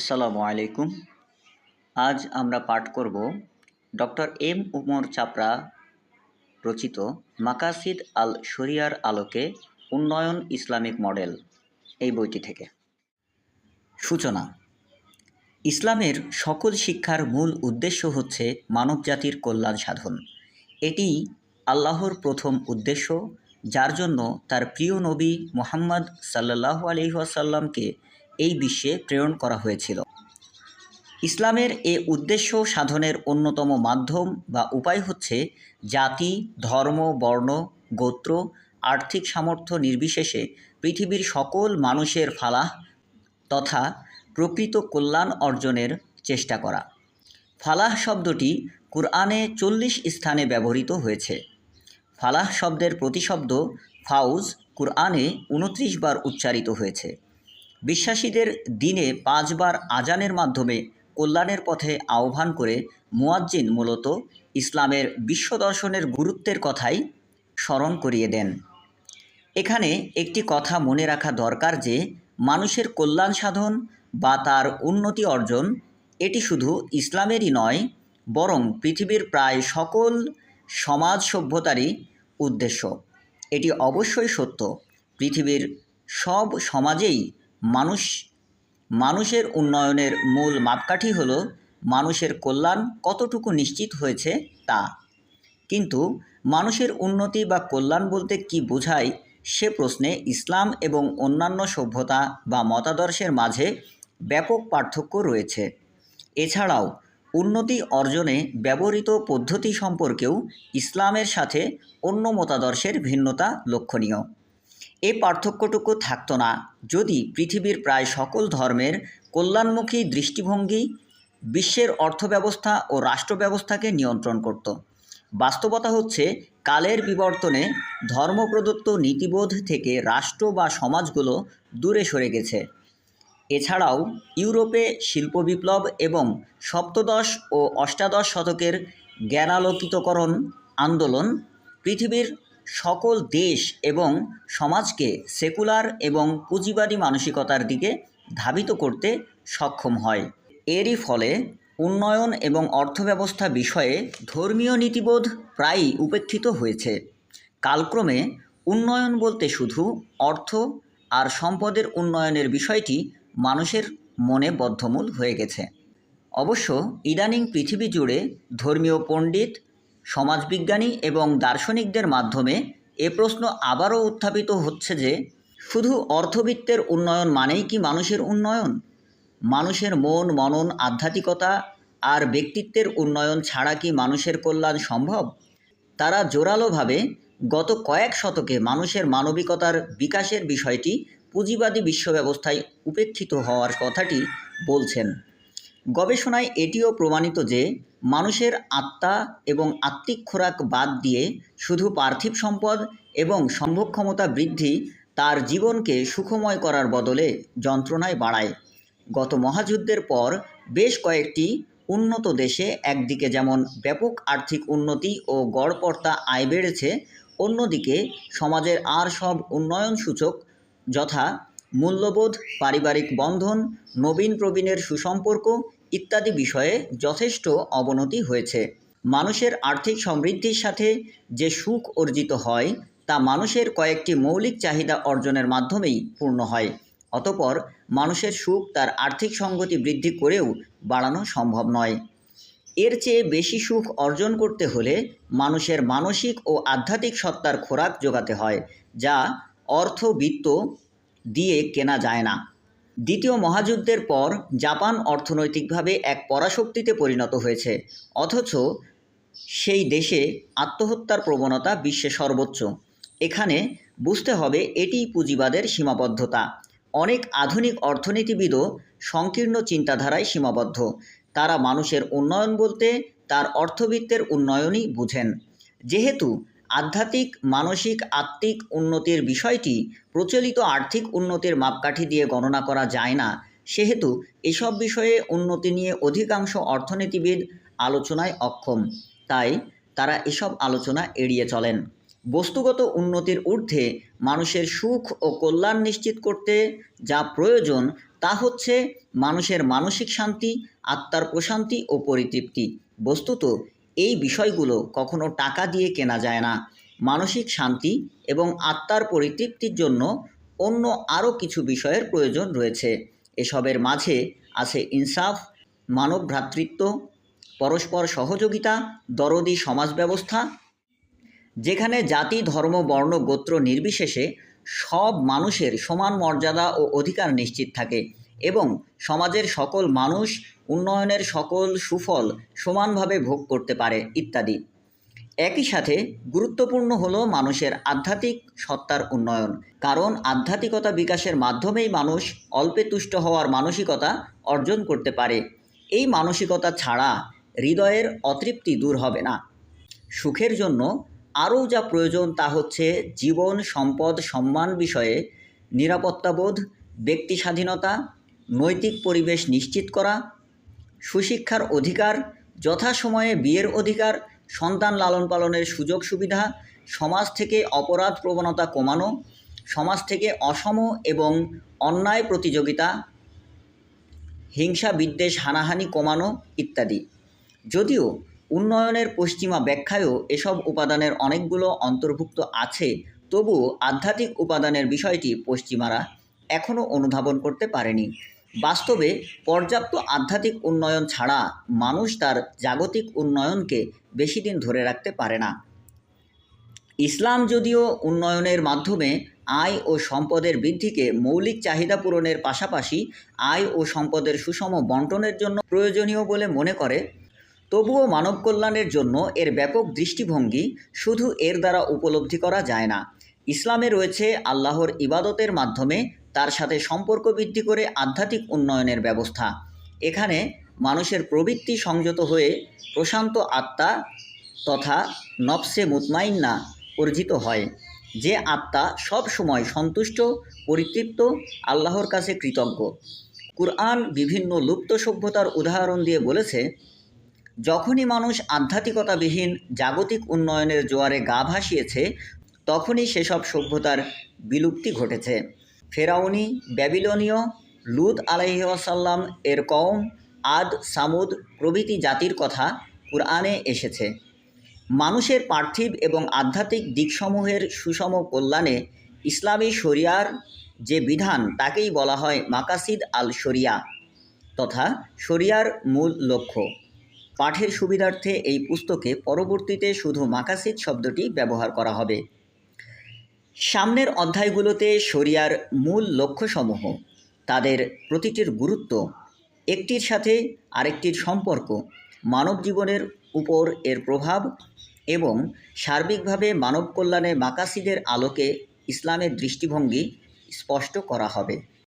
আসসালামু আলাইকুম। আজ আমরা পাঠ করব ডক্টর এম উমর চাপড়া রচিত মাকাসিদ আল শরিয়ার আলোকে উন্নয়ন ইসলামিক মডেল এই বইটি থেকে। সূচনা। ইসলামের সকল শিক্ষার মূল উদ্দেশ্য হচ্ছে মানবজাতির কল্যাণ সাধন। এটিই আল্লাহর প্রথম উদ্দেশ্য, যার জন্য তার প্রিয় নবী মুহাম্মদ সাল্লাল্লাহু আলাইহি ওয়াসাল্লামকে এই বিশ্বে প্রেরণ করা হয়েছিল। ইসলামের এ উদ্দেশ্য সাধনের অন্যতম মাধ্যম বা উপায় হচ্ছে জাতি, ধর্ম, বর্ণ, গোত্র, আর্থিক সামর্থ্য নির্বিশেষে পৃথিবীর সকল মানুষের ফালাহ তথা প্রকৃত কল্যাণ অর্জনের চেষ্টা করা। ফালাহ শব্দটি কুরআনে 40 স্থানে ব্যবহৃত হয়েছে। ফালাহ শব্দের প্রতিশব্দ ফাউজ কুরআনে 29 বার উচ্চারিত হয়েছে। বিশ্বাসীদের দিনে 5 বার আজানের মাধ্যমে কল্যাণের পথে আহ্বান করে মুয়াজ্জিন মূলত ইসলামের বিশ্বদর্শনের গুরুত্বের কথাই স্মরণ করিয়ে দেন। এখানে একটি কথা মনে রাখা দরকার যে মানুষের কল্যাণ সাধন বা তার উন্নতি অর্জন এটি শুধু ইসলামেরই নয়, বরং পৃথিবীর প্রায় সকল সমাজ সভ্যতারই উদ্দেশ্য। এটি অবশ্যই সত্য, পৃথিবীর সব সমাজেই মানুষের উন্নয়নের মূল মাপকাঠি হলো মানুষের কল্যাণ কতটুকু নিশ্চিত হয়েছে তা। কিন্তু মানুষের উন্নতি বা কল্যাণ বলতে কি বোঝায় সে প্রশ্নে ইসলাম এবং অন্যান্য সভ্যতা বা মতাদর্শের মাঝে ব্যাপক পার্থক্য রয়েছে। এছাড়াও উন্নতি অর্জনে ব্যবহৃত পদ্ধতি সম্পর্কেও ইসলামের সাথে অন্য মতাদর্শের ভিন্নতা লক্ষণীয়। এই পার্থক্যটুকু থাকতো না যদি পৃথিবীর প্রায় সকল ধর্মের কল্যাণমুখী দৃষ্টিভঙ্গি বিশ্বের অর্থব্যবস্থা ও রাষ্ট্র ব্যবস্থাকে নিয়ন্ত্রণ করত। বাস্তবতা হচ্ছে কালের বিবর্তনে ধর্মপ্রদত্ত নীতিবোধ থেকে রাষ্ট্র বা সমাজগুলো দূরে সরে গেছে। এছাড়াও ইউরোপে শিল্প বিপ্লব এবং সপ্তদশ ও অষ্টাদশ শতকের জ্ঞানালোকিতকরণ আন্দোলন পৃথিবীর সকল দেশ এবং সমাজকে সেকুলার এবং পুঁজিবাদী মানসিকতার দিকে ধাবিত করতে সক্ষম হয়। এরই ফলে উন্নয়ন এবং অর্থব্যবস্থা বিষয়ে ধর্মীয় নীতিবোধ প্রায়ই উপেক্ষিত হয়েছে। কালক্রমে উন্নয়ন বলতে শুধু অর্থ আর সম্পদের উন্নয়নের বিষয়টি মানুষের মনে বদ্ধমূল হয়ে গেছে। অবশ্য ইদানিং পৃথিবী জুড়ে ধর্মীয় পণ্ডিত, সমাজবিজ্ঞানী এবং দার্শনিকদের মাধ্যমে এ প্রশ্ন আবারও উত্থাপিত হচ্ছে যে শুধু অর্থবিত্তের উন্নয়ন মানেই কি মানুষের উন্নয়ন? মানুষের মন, মনন, আধ্যাত্মিকতা আর ব্যক্তিত্বের উন্নয়ন ছাড়া কি মানুষের কল্যাণ সম্ভব? তারা জোরালোভাবে গত কয়েক শতকে মানুষের মানবিকতার বিকাশের বিষয়টি পুঁজিবাদী বিশ্বব্যবস্থায় উপেক্ষিত হওয়ার কথাটি বলছেন। গবেষণায় এটিও প্রমাণিত যে মানুষের আত্মা এবং আত্মিক খোরাক বাদ দিয়ে শুধু পার্থিব সম্পদ এবং সম্ভবক্ষমতা বৃদ্ধি তার জীবনকে সুখময় করার বদলে যন্ত্রণায় বাড়ায়। গত মহাযুদ্ধের পর বেশ কয়েকটি উন্নত দেশে একদিকে যেমন ব্যাপক আর্থিক উন্নতি ও গড়পড়তা আয় বেড়েছে, অন্যদিকে সমাজের আর সব উন্নয়ন সূচক যথা মূল্যবোধ, পারিবারিক বন্ধন, নবীন প্রবীণের সুসম্পর্ক ইত্যাদি বিষয়ে যথেষ্ট অবনতি হয়েছে। মানুষের আর্থিক সমৃদ্ধির সাথে যে সুখ অর্জিত হয় তা মানুষের কয়েকটি মৌলিক চাহিদা অর্জনের মাধ্যমেই পূর্ণ হয়। অতঃপর মানুষের সুখ তার আর্থিক সঙ্গতি বৃদ্ধি করেও বাড়ানো সম্ভব নয়। এর চেয়ে বেশি সুখ অর্জন করতে হলে মানুষের মানসিক ও আধ্যাত্মিক সত্তার খোরাক যোগাতে হয়, যা অর্থ বিত্ত দিয়ে কেনা যায় না। দ্বিতীয় মহাযুদ্ধের পর জাপান অর্থনৈতিকভাবে এক পরাশক্তিতে পরিণত হয়েছে, অথচ সেই দেশে আত্মহত্যার প্রবণতা বিশ্বে সর্বোচ্চ। এখানে বুঝতে হবে এটিই পুঁজিবাদের সীমাবদ্ধতা। অনেক আধুনিক অর্থনীতিবিদও সংকীর্ণ চিন্তাধারায় সীমাবদ্ধ। তারা মানুষের উন্নয়ন বলতে তার অর্থবিত্তের উন্নয়নই বুঝেন। যেহেতু আধ্যাত্মিক, মানসিক, আত্মিক উন্নতির বিষয়টি প্রচলিত আর্থিক উন্নতির মাপকাঠি দিয়ে গণনা করা যায় না, সেহেতু এসব বিষয়ে উন্নতি নিয়ে অধিকাংশ অর্থনীতিবিদ আলোচনায় অক্ষম। তাই তারা এসব আলোচনা এড়িয়ে চলেন। বস্তুগত উন্নতির ঊর্ধ্বে মানুষের সুখ ও কল্যাণ নিশ্চিত করতে যা প্রয়োজন তা হচ্ছে মানুষের মানসিক শান্তি, আত্মার প্রশান্তি ও পরিতৃপ্তি। বস্তুত এই বিষয়গুলো কখনো টাকা দিয়ে কেনা যায় না। মানসিক শান্তি এবং আত্মার পরিতৃপ্তির জন্য অন্য আরও কিছু বিষয়ের প্রয়োজন রয়েছে। এসবের মাঝে আছে ইনসাফ, মানব ভ্রাতৃত্ব, পরস্পর সহযোগিতা, দরদি সমাজ ব্যবস্থা, যেখানে জাতি, ধর্ম, বর্ণ, গোত্র নির্বিশেষে সব মানুষের সমান মর্যাদা ও অধিকার নিশ্চিত থাকে এবং সমাজের সকল মানুষ উন্নয়নের সকল সুফল সমানভাবে ভোগ করতে পারে ইত্যাদি। একই সাথে গুরুত্বপূর্ণ হলো মানুষের আধ্যাত্মিক সত্তার উন্নয়ন, কারণ আধ্যাত্মিকতা বিকাশের মাধ্যমেই মানুষ অল্পে তুষ্ট হওয়ার মানসিকতা অর্জন করতে পারে। এই মানসিকতা ছাড়া হৃদয়ের অতৃপ্তি দূর হবে না। সুখের জন্য আরও যা প্রয়োজন তা হচ্ছে জীবন, সম্পদ, সম্মান বিষয়ে নিরাপত্তাবোধ, ব্যক্তি স্বাধীনতা, নৈতিক পরিবেশ নিশ্চিত করা, সুশিক্ষার অধিকার, যথাসময়ে বিয়ের অধিকার, সন্তান লালন পালনের সুযোগ সুবিধা, সমাজ থেকে অপরাধ প্রবণতা কমানো, সমাজ থেকে অসম এবং অন্যায় প্রতিযোগিতা, হিংসা, বিদ্বেষ, হানাহানি কমানো ইত্যাদি। যদিও উন্নয়নের পশ্চিমা ব্যাখ্যায়ও এসব উপাদানের অনেকগুলো অন্তর্ভুক্ত আছে, তবুও আধ্যাত্মিক উপাদানের বিষয়টি পশ্চিমারা এখনও অনুধাবন করতে পারেনি। বাস্তবে পর্যাপ্ত আধ্যাত্মিক উন্নয়ন ছাড়া মানুষ তার জাগতিক উন্নয়নকে বেশি দিন ধরে রাখতে পারে না। ইসলাম যদিও উন্নয়নের মাধ্যমে আয় ও সম্পদের বৃদ্ধিকে মৌলিক চাহিদা পূরণের পাশাপাশি আয় ও সম্পদের সুষম বণ্টনের জন্য প্রয়োজনীয় বলে মনে করে, তবুও মানব কল্যাণের জন্য এর ব্যাপক দৃষ্টিভঙ্গি শুধু এর দ্বারা উপলব্ধি করা যায় না। ইসলামে রয়েছে আল্লাহর ইবাদতের মাধ্যমে তার সাথে সম্পর্ক বৃদ্ধি করে আধ্যাত্মিক উন্নয়নের ব্যবস্থা। এখানে মানুষের প্রবৃত্তি সংযত হয়ে প্রশান্ত আত্মা তথা নফসে মুতমাইন্না অর্জিত হয়, যে আত্মা সব সময় সন্তুষ্ট, পরিতৃপ্ত, আল্লাহর কাছে কৃতজ্ঞ। কুরআন বিভিন্ন লুপ্ত সভ্যতার উদাহরণ দিয়ে বলেছে, যখনই মানুষ আধ্যাত্মিকতাবিহীন জাগতিক উন্নয়নের জোয়ারে গা ভাসিয়েছে, তখনই সেসব সভ্যতার বিলুপ্তি ঘটেছে। ফেরাউনি, ব্যাবিলনীয়, লূত আলাইহিসসালাম এর কওম, আদ, সামুদ প্রভৃতি জাতির কথা কুরআনে এসেছে। মানুষের পার্থিব এবং আধ্যাত্মিক দিকসমূহের সুষম কল্যাণে ইসলামী শরিয়ার যে বিধান তাকেই বলা হয় মাকাসিদ আল শরিয়া তথা শরিয়ার মূল লক্ষ্য। পাঠের সুবিধার্থে এই পুস্তকে পরবর্তীতে শুধু মাকাসিদ শব্দটি ব্যবহার করা হবে। সামনের অধ্যায়গুলোতে শরিয়ার মূল লক্ষ্যসমূহ, তাদের প্রতিটির গুরুত্ব, একটির সাথে আরেকটির সম্পর্ক, মানব জীবনের উপর এর প্রভাব এবং সার্বিকভাবে মানব কল্যাণে মাকাসিদের আলোকে ইসলামের দৃষ্টিভঙ্গি স্পষ্ট করা হবে।